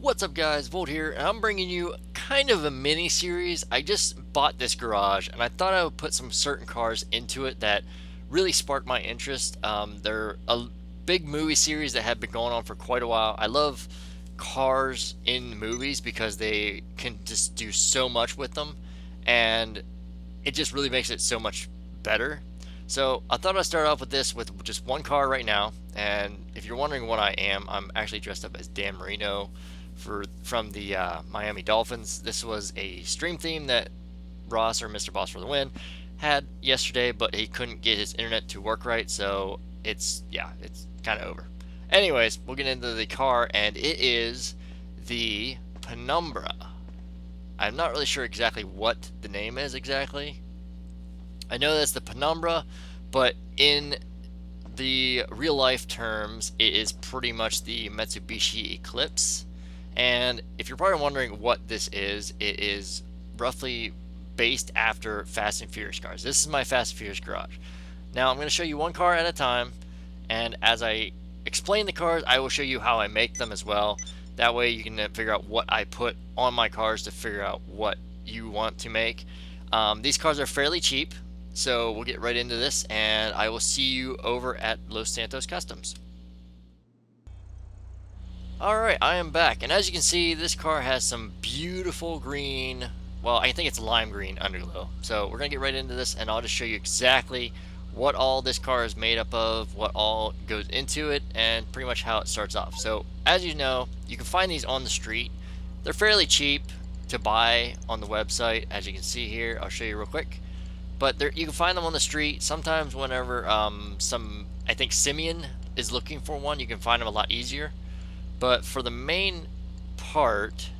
What's up guys, Volt here, and I'm bringing you kind of a mini series. I just bought this garage and I thought I would put some certain cars into it that really sparked my interest. They're a big movie series that had been going on for quite a while. I love cars in movies because they can just do so much with them, and it just really makes it so much better. So I thought I'd start off with this with just one car right now. And if you're wondering what I am, I'm actually dressed up as Dan Marino from the Miami Dolphins. This was a stream theme that Ross, or Mr. Boss for the win, had yesterday, but he couldn't get his internet to work right, so it's kind of over. Anyways, we'll get into the car, and it is the Penumbra. I'm not really sure exactly what the name is exactly. I know that's the Penumbra, but in the real life terms, it is pretty much the Mitsubishi Eclipse. And if you're probably wondering what this is, it is roughly based after Fast and Furious cars. This is my Fast and Furious garage. Now I'm going to show you one car at a time, and as I explain the cars, I will show you how I make them as well. That way you can figure out what I put on my cars to figure out what you want to make. These cars are fairly cheap, so we'll get right into this, and I will see you over at Los Santos Customs. Alright, I am back, and as you can see, this car has some beautiful green, well, I think it's lime green underglow. So we're going to get right into this, and I'll just show you exactly what all this car is made up of, what all goes into it, and pretty much how it starts off. So, as you know, you can find these on the street. They're fairly cheap to buy on the website, as you can see here. I'll show you real quick. But you can find them on the street. Sometimes whenever I think Simeon is looking for one, you can find them a lot easier. But for the main part,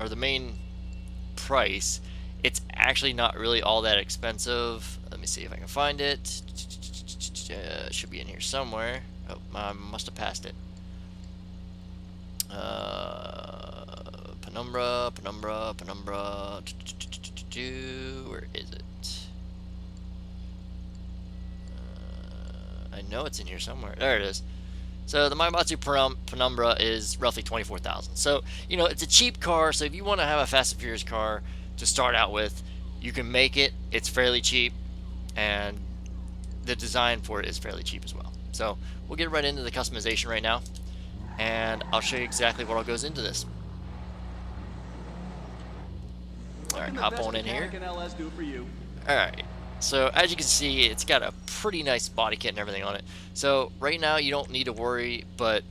or the main price, it's actually not really all that expensive. Let me see if I can find it. It should be in here somewhere. Oh, I must have passed it. Penumbra. Where is it? I know it's in here somewhere. There it is. So the Maibatsu Penumbra is roughly 24,000. So, you know, it's a cheap car. So if you want to have a Fast and Furious car to start out with, you can make it. It's fairly cheap, and the design for it is fairly cheap as well. So we'll get right into the customization right now, and I'll show you exactly what all goes into this. All right, hop on in here. All right. So as you can see, it's got a pretty nice body kit and everything on it. So right now you don't need to worry, but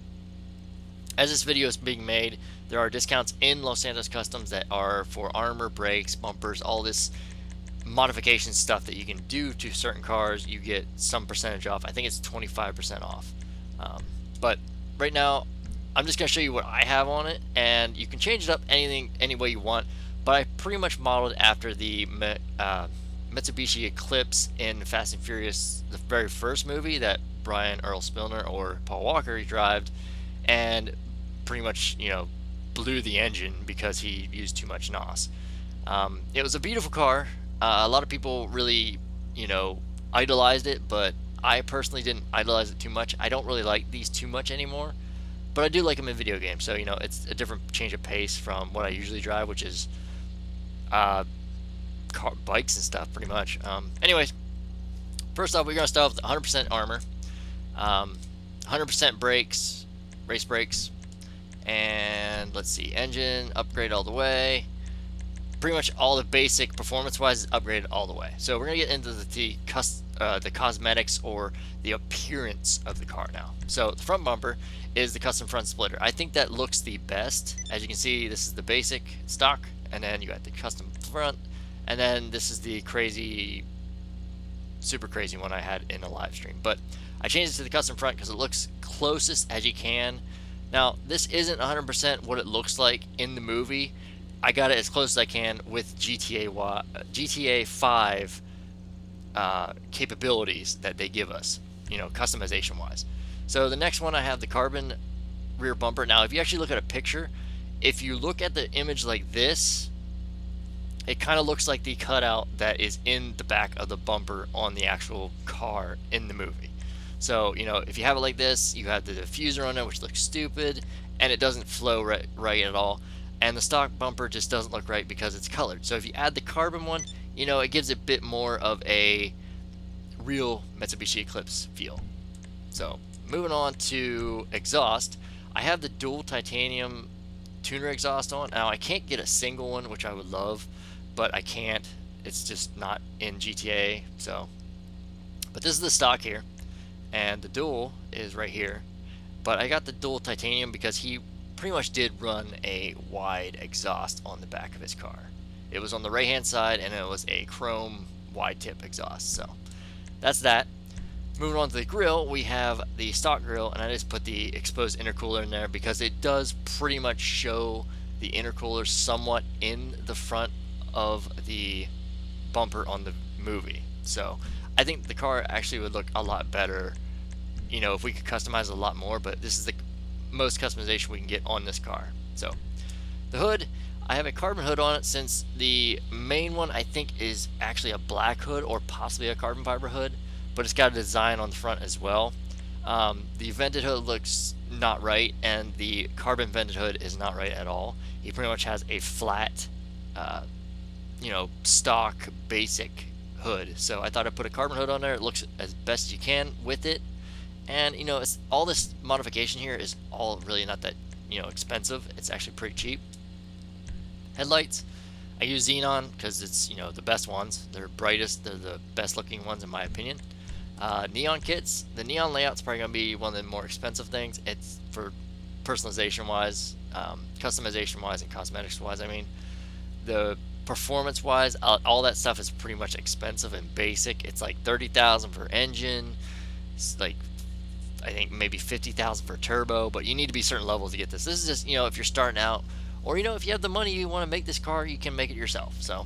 as this video is being made, there are discounts in Los Santos Customs that are for armor, brakes, bumpers, all this modification stuff that you can do to certain cars. You get some percentage off. I think it's 25% off. But right now, I'm just going to show you what I have on it, and you can change it up any way you want. But I pretty much modeled after the Mitsubishi Eclipse in Fast and Furious, the very first movie that Earl Spillner, or Paul Walker, drove, and pretty much, you know, blew the engine because he used too much NOS. It was a beautiful car. A lot of people really, you know, idolized it, but I personally didn't idolize it too much. I don't really like these too much anymore, but I do like them in video games. So, you know, it's a different change of pace from what I usually drive, which is bikes and stuff, pretty much. Anyways, first off, we're gonna start with 100% armor, 100% brakes, race brakes, and let's see, engine upgrade all the way. Pretty much all the basic performance-wise is upgraded all the way. So we're gonna get into the cosmetics, or the appearance of the car now. So the front bumper is the custom front splitter. I think that looks the best. As you can see, this is the basic stock, and then you got the custom front. And then this is the super crazy one I had in a live stream. But I changed it to the custom front because it looks closest as you can. Now, this isn't 100% what it looks like in the movie. I got it as close as I can with GTA 5 capabilities that they give us, you know, customization wise. So the next one, I have the carbon rear bumper. Now, if you actually look at a picture, if you look at the image like this, it kind of looks like the cutout that is in the back of the bumper on the actual car in the movie. So, if you have it like this, you have the diffuser on it, which looks stupid, and it doesn't flow right at all. And the stock bumper just doesn't look right because it's colored. So if you add the carbon one, it gives a bit more of a real Mitsubishi Eclipse feel. So moving on to exhaust, I have the dual titanium tuner exhaust on. Now I can't get a single one, which I would love, but I can't. It's just not in GTA. But this is the stock here, and the dual is right here. But I got the dual titanium because he pretty much did run a wide exhaust on the back of his car. It was on the right hand side, and it was a chrome wide tip exhaust. So that's that. Moving on to the grill, we have the stock grill, and I just put the exposed intercooler in there because it does pretty much show the intercooler somewhat in the front of the bumper on the movie. So I think the car actually would look a lot better, if we could customize a lot more, but this is the most customization we can get on this car. So the hood, I have a carbon hood on it, since the main one I think is actually a black hood or possibly a carbon fiber hood, but it's got a design on the front as well. The vented hood looks not right, and the carbon vented hood is not right at all. He pretty much has a flat, stock basic hood. So I thought I'd put a carbon hood on there. It looks as best as you can with it. And it's all this modification here is all really not that expensive. It's actually pretty cheap. Headlights, I use xenon because it's the best ones. They're brightest. They're the best looking ones in my opinion. Neon kits. The neon layout's probably gonna be one of the more expensive things. It's for personalization wise, customization wise, and cosmetics wise. I mean, the performance wise, all that stuff is pretty much expensive and basic. It's like 30,000 for engine. It's like, I think maybe 50,000 for turbo, but you need to be certain levels to get this. This is just, if you're starting out, or if you have the money, you want to make this car, you can make it yourself. So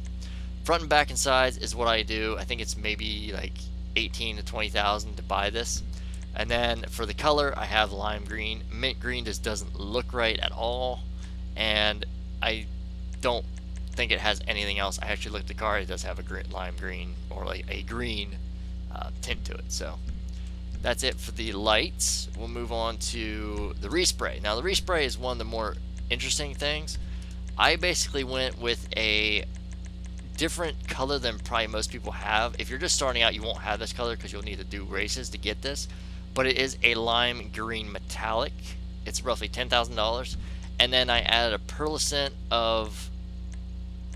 front and back and sides is what I do. I think it's maybe like 18 to 20,000 to buy this. And then for the color, I have lime green. Mint green just doesn't look right at all, and I don't think it has anything else. I actually looked at the car, it does have a lime green, or like a green tint to it. So that's it for the lights. We'll move on to the respray. Now the respray is one of the more interesting things. I basically went with a different color than probably most people have. If you're just starting out, you won't have this color because you'll need to do races to get this, but it is a lime green metallic. It's roughly $10,000. And then I added a pearlescent of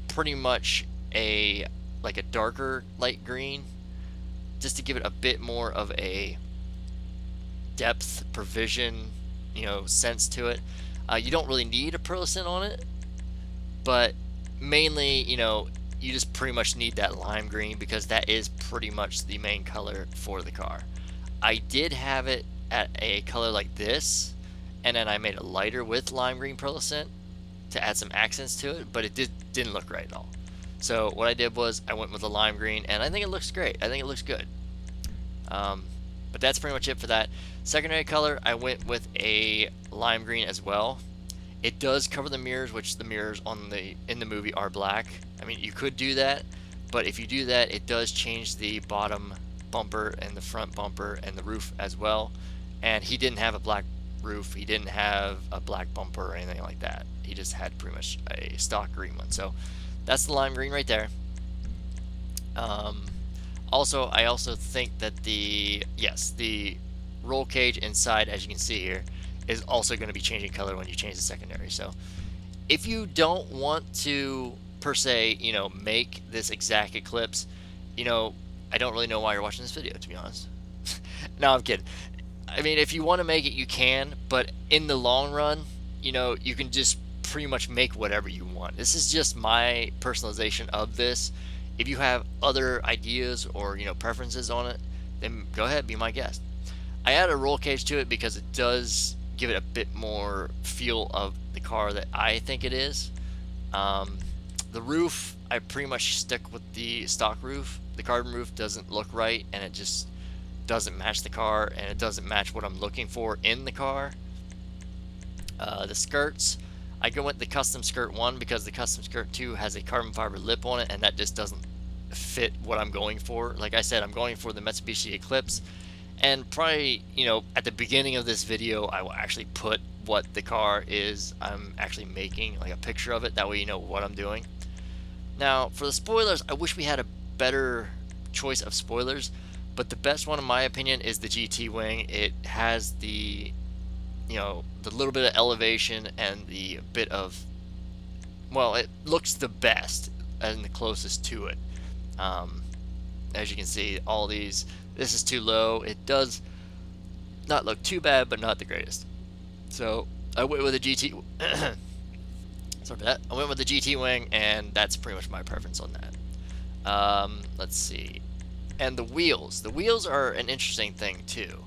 pretty much like a darker light green, just to give it a bit more of a depth, provision, sense to it. You don't really need a pearlescent on it, but mainly, you just pretty much need that lime green because that is pretty much the main color for the car. I did have it at a color like this, and then I made it lighter with lime green pearlescent to add some accents to it, but it didn't look right at all. So what I did was I went with a lime green, and I think it looks great. I think it looks good. But that's pretty much it for that. Secondary color, I went with a lime green as well. It does cover the mirrors, which the mirrors in the movie are black. I mean, you could do that, but if you do that, it does change the bottom bumper and the front bumper and the roof as well. And he didn't have a black roof. He didn't have a black bumper or anything like that. He just had pretty much a stock green one. So that's the lime green right there. Also, I also think that the roll cage inside, as you can see here, is also going to be changing color when you change the secondary. So if you don't want to per se, make this exact Eclipse, I don't really know why you're watching this video, to be honest. No, I'm kidding. I mean, if you want to make it, you can, but in the long run, you can just pretty much make whatever you want. This is just my personalization of this. If you have other ideas or preferences on it, then go ahead, be my guest. I added a roll cage to it because it does give it a bit more feel of the car that I think it is. The roof, I pretty much stick with the stock roof. The carbon roof doesn't look right, and it just doesn't match the car, and it doesn't match what I'm looking for in the car. The skirts, I go with the custom skirt 1 because the custom skirt 2 has a carbon fiber lip on it, and that just doesn't fit what I'm going for. Like I said, I'm going for the Mitsubishi Eclipse, And probably, at the beginning of this video, I will actually put what the car is I'm actually making, like a picture of it. That way you know what I'm doing. Now, for the spoilers, I wish we had a better choice of spoilers, but the best one, in my opinion, is the GT wing. It has the little bit of elevation and the bit of, well, it looks the best and the closest to it. As you can see, all these, this is too low. It does not look too bad, but not the greatest. So I went with a GT. Sorry for that. I went with the GT wing, and that's pretty much my preference on that. Let's see. And the wheels. The wheels are an interesting thing too.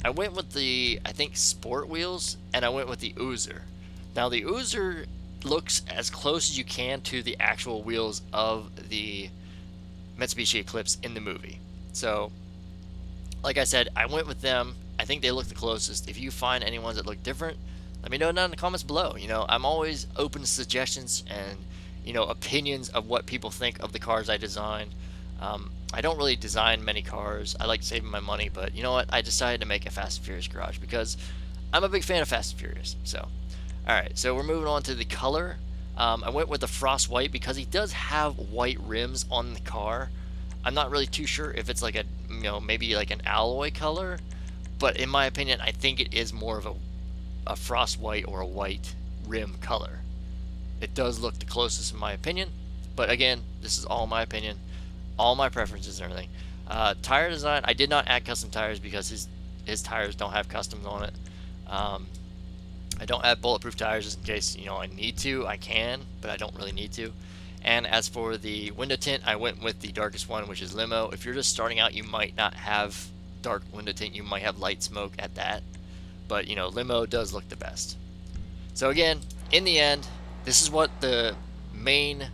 I went with the, I think, sport wheels, and I went with the Oozer. Now the Oozer looks as close as you can to the actual wheels of the Mitsubishi Eclipse in the movie. So, like I said, I went with them. I think they look the closest. If you find any ones that look different, let me know down in the comments below. I'm always open to suggestions and, opinions of what people think of the cars I design. I don't really design many cars. I like saving my money, but you know what? I decided to make a Fast and Furious garage because I'm a big fan of Fast and Furious. So, alright, so we're moving on to the color. I went with the frost white because he does have white rims on the car. I'm not really too sure if it's like a, maybe like an alloy color, but in my opinion, I think it is more of a frost white or a white rim color. It does look the closest in my opinion, but again, this is all my opinion, all my preferences and everything. Tire design, I did not add custom tires because his tires don't have customs on it. I don't add bulletproof tires just in case, I need to. I can, but I don't really need to. And as for the window tint, I went with the darkest one, which is Limo. If you're just starting out, you might not have dark window tint. You might have light smoke at that. But, Limo does look the best. So again, in the end, this is what the main,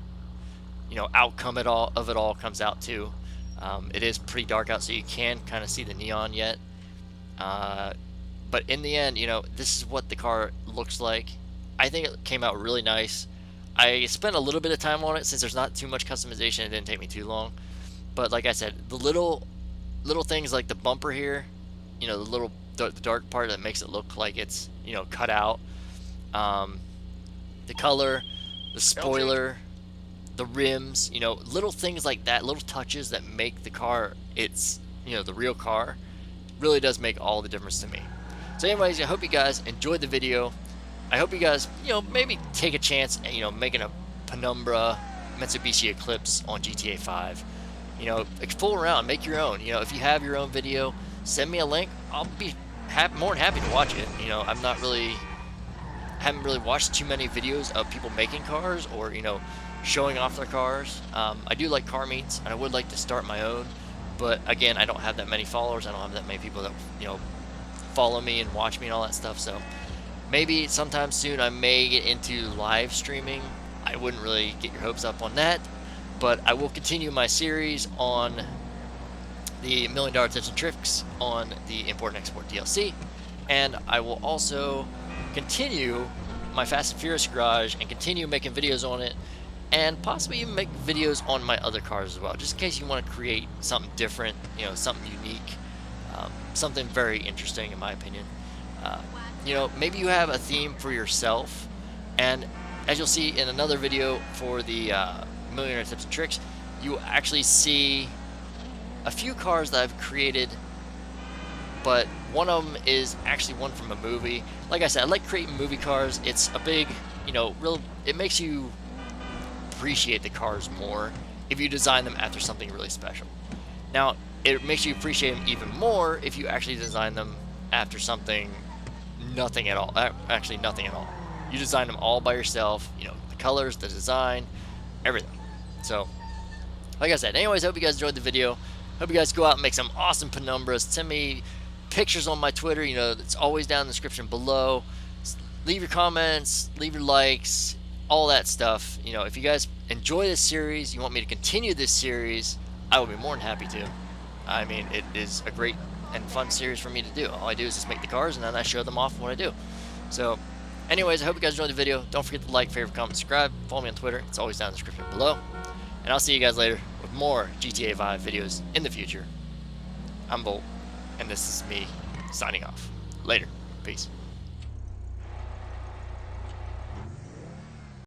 outcome of it all comes out to. It is pretty dark out, so you can kind of see the neon yet. But in the end, this is what the car looks like. I think it came out really nice. I spent a little bit of time on it since there's not too much customization. It didn't take me too long. But like I said, the little things like the bumper here, the dark part that makes it look like it's, cut out. The color, the spoiler, the rims, little things like that, little touches that make the car, it's, the real car, really does make all the difference to me. So anyways, I hope you guys enjoyed the video. I hope you guys, maybe take a chance at, making a Penumbra Mitsubishi Eclipse on GTA 5. Fool around, make your own. If you have your own video, send me a link. I'll be more than happy to watch it. Haven't really watched too many videos of people making cars or, showing off their cars. I do like car meets, and I would like to start my own. But again, I don't have that many followers. I don't have that many people that, follow me and watch me and all that stuff. So maybe sometime soon I may get into live streaming. I wouldn't really get your hopes up on that, but I will continue my series on the $1 Million Tips and Tricks on the Import and Export DLC, and I will also continue my Fast and Furious garage and continue making videos on it, and possibly even make videos on my other cars as well, just in case you want to create something different, something unique, something very interesting in my opinion. Maybe you have a theme for yourself, and as you'll see in another video for the Millionaire Tips and Tricks, you will actually see a few cars that I've created, but one of them is actually one from a movie. Like I said, I like creating movie cars. It's a big, it makes you appreciate the cars more if you design them after something really special. Now, it makes you appreciate them even more if you actually design them after something nothing at all. Actually, nothing at all. You design them all by yourself. The colors, the design, everything. So, like I said, anyways, I hope you guys enjoyed the video. Hope you guys go out and make some awesome Penumbras. Send me pictures on my Twitter. It's always down in the description below. Leave your comments, leave your likes, all that stuff. If you guys enjoy this series, you want me to continue this series, I will be more than happy to. I mean, it is a great and fun series for me to do. All I do is just make the cars, and then I show them off what I do. So, anyways, I hope you guys enjoyed the video. Don't forget to like, favorite, comment, subscribe. Follow me on Twitter. It's always down in the description below. And I'll see you guys later with more GTA 5 videos in the future. I'm Bolt, and this is me signing off. Later. Peace.